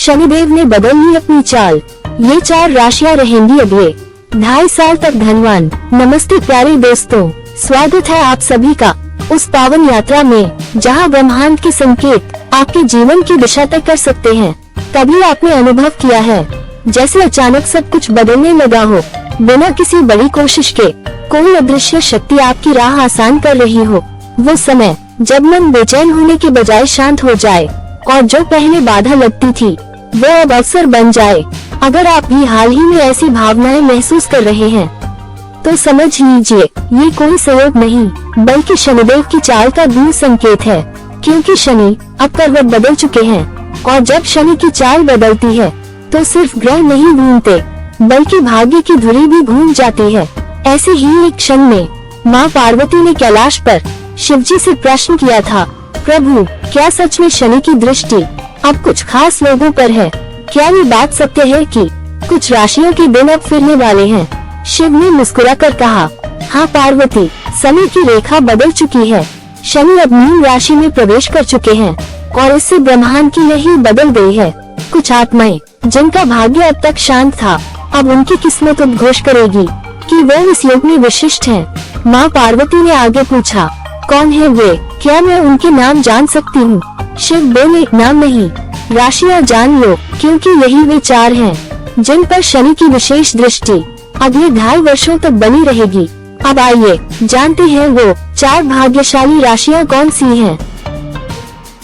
शनिदेव ने बदल ली अपनी चाल। ये 4 राशियां रहेंगी अगले 2.5 साल तक धनवान। नमस्ते प्यारे दोस्तों, स्वागत है आप सभी का उस पावन यात्रा में जहां ब्रह्मांड के संकेत आपके जीवन की दिशा तय कर सकते हैं। कभी आपने अनुभव किया है जैसे अचानक सब कुछ बदलने लगा हो, बिना किसी बड़ी कोशिश के कोई अदृश्य शक्ति आपकी राह आसान कर रही हो। वो समय जब मन बेचैन होने के बजाय शांत हो जाए और जो पहले बाधा लगती थी वो अब अवसर बन जाए। अगर आप भी हाल ही में ऐसी भावनाएं महसूस कर रहे हैं तो समझ लीजिए ये कोई संयोग नहीं बल्कि शनिदेव की चाल का दूर संकेत है, क्योंकि शनि अब करवट बदल चुके हैं और जब शनि की चाल बदलती है तो सिर्फ ग्रह नहीं घूमते बल्कि भाग्य की धुरी भी घूम जाती है। ऐसे ही एक क्षण में माँ पार्वती ने कैलाश पर शिवजी से प्रश्न किया था, प्रभु क्या सच में शनि की दृष्टि अब कुछ खास लोगों पर है? क्या ये बात सत्य है कि कुछ राशियों के दिन अब फिरने वाले हैं? शिव ने मुस्कुराकर कहा, हाँ पार्वती, समय की रेखा बदल चुकी है। शनि अब मीन राशि में प्रवेश कर चुके हैं और इससे ब्रह्मांड की लहर बदल गई है। कुछ आत्माएं जिनका भाग्य अब तक शांत था, अब उनकी किस्मत उद्घोष करेगी कि वो इस युग में विशिष्ट हैं। माँ पार्वती ने आगे पूछा, कौन है वे? क्या मैं उनके नाम जान सकती हूँ? शिव बोले, नाम नहीं, राशियाँ जान लो, क्योंकि यही वे 4 हैं जिन पर शनि की विशेष दृष्टि अगले 2.5 वर्षों तक बनी रहेगी। अब आइए जानते हैं वो 4 भाग्यशाली राशियाँ कौन सी हैं।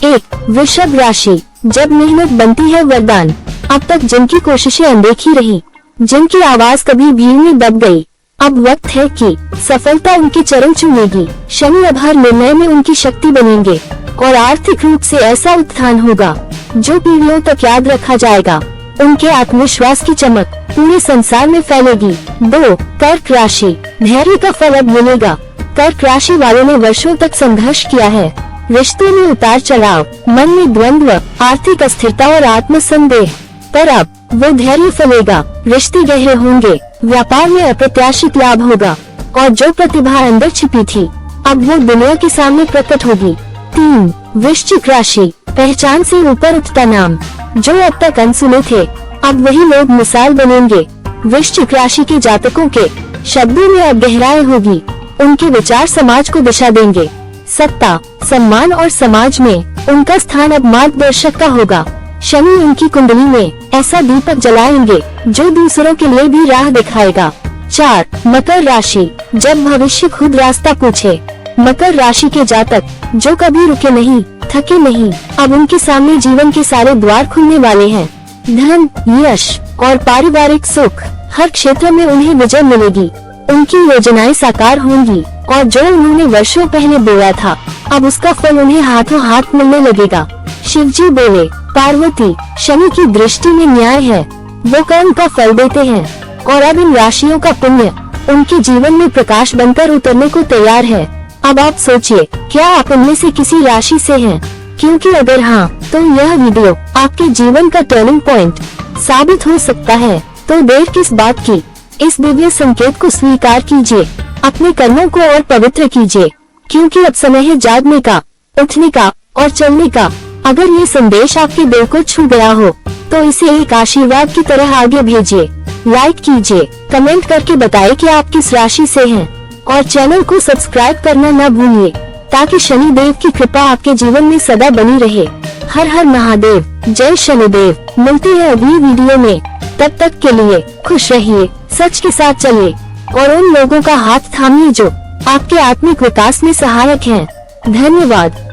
1. वृषभ राशि। जब मेहनत बनती है वरदान। अब तक जिनकी कोशिशें अनदेखी रही, जिनकी आवाज कभी भीड़ में दब गई, अब वक्त है कि सफलता उनके चरण चूमेगी। शनि अब हर निर्णय में उनकी शक्ति बनेंगे और आर्थिक रूप से ऐसा उत्थान होगा जो पीढ़ियों तक याद रखा जाएगा। उनके आत्मविश्वास की चमक पूरे संसार में फैलेगी। 2. कर्क राशि। धैर्य का फल अब मिलेगा। कर्क राशि वालों ने वर्षों तक संघर्ष किया है, रिश्तों में उतार चढ़ाव, मन में द्वंद्व, आर्थिक अस्थिरता और आत्मसंदेह, पर अब वो धैर्य फलेगा। रिश्ते गहरे होंगे, व्यापार में अप्रत्याशित लाभ होगा और जो प्रतिभा अंदर छिपी थी अब वो दुनिया के सामने प्रकट होगी। 3. वृश्चिक राशि। पहचान से ऊपर उठता नाम। जो अब तक अनसुने थे अब वही लोग मिसाल बनेंगे। वृश्चिक राशि के जातकों के शब्दों में अब गहराई होगी, उनके विचार समाज को दिशा देंगे। सत्ता, सम्मान और समाज में उनका स्थान अब मार्गदर्शक का होगा। शनि उनकी कुंडली में ऐसा दीपक जलाएंगे जो दूसरों के लिए भी राह दिखाएगा। 4. मकर राशि। जब भविष्य खुद रास्ता पूछे। मकर राशि के जातक जो कभी रुके नहीं, थके नहीं, अब उनके सामने जीवन के सारे द्वार खुलने वाले हैं। धन, यश और पारिवारिक सुख, हर क्षेत्र में उन्हें विजय मिलेगी। उनकी योजनाएं साकार होंगी और जो उन्होंने वर्षों पहले बोया था अब उसका फल उन्हें हाथों हाथ मिलने लगेगा। शिवजी बोले, पार्वती, शनि की दृष्टि में न्याय है, वो कर्म का फल देते हैं और अब इन राशियों का पुण्य उनके जीवन में प्रकाश बनकर उतरने को तैयार है। अब आप सोचिए, क्या आप इनमें से किसी राशि से हैं? क्योंकि अगर हाँ तो यह वीडियो आपके जीवन का टर्निंग पॉइंट साबित हो सकता है। तो देर किस बात की, इस दिव्य संकेत को स्वीकार कीजिए, अपने कर्मों को और पवित्र कीजिए, क्योंकि अब समय है जागने का, उठने का और चलने का। अगर ये संदेश आपके दिल को छू गया हो तो इसे एक आशीर्वाद की तरह आगे भेजिए। लाइक कीजिए, कमेंट करके बताएं कि आप किस राशि से हैं और चैनल को सब्सक्राइब करना न भूलिए ताकि शनिदेव की कृपा आपके जीवन में सदा बनी रहे। हर हर महादेव, जय शनिदेव। मिलते हैं अगली वीडियो में, तब तक के लिए खुश रहिए, सच के साथ चलिए और उन लोगों का हाथ थामिए जो आपके आत्मिक विकास में सहायक हैं। धन्यवाद।